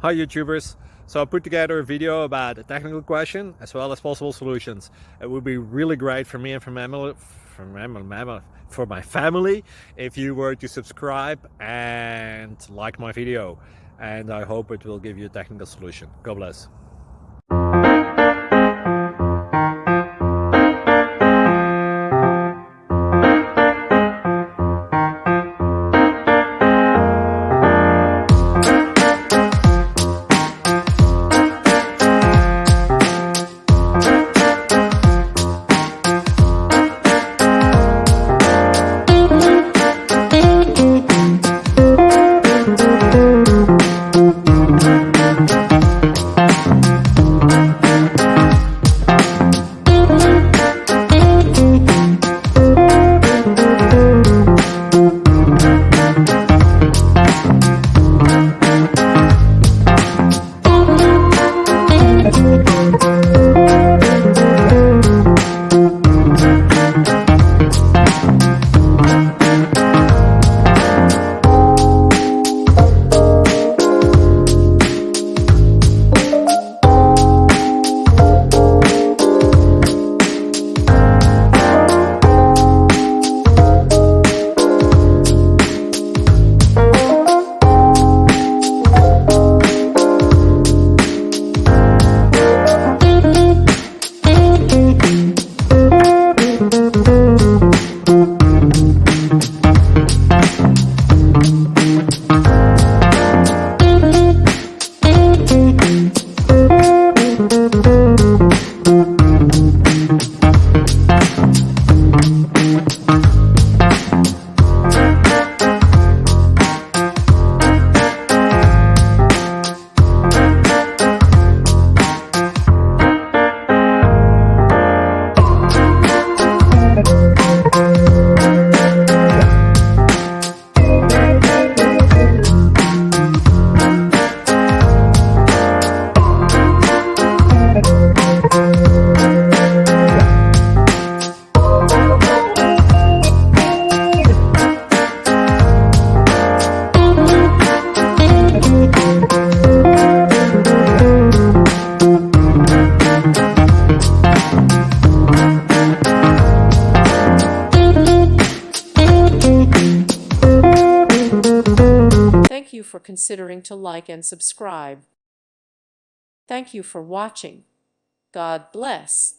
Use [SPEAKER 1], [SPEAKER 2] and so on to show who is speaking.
[SPEAKER 1] Hi YouTubers! So I put together a video about a technical question as well as possible solutions. It would be really great for me and for my family if you were to subscribe and like my video, and I hope it will give you a technical solution. God bless.
[SPEAKER 2] Thank you for considering to like and subscribe. Thank you for watching. God bless.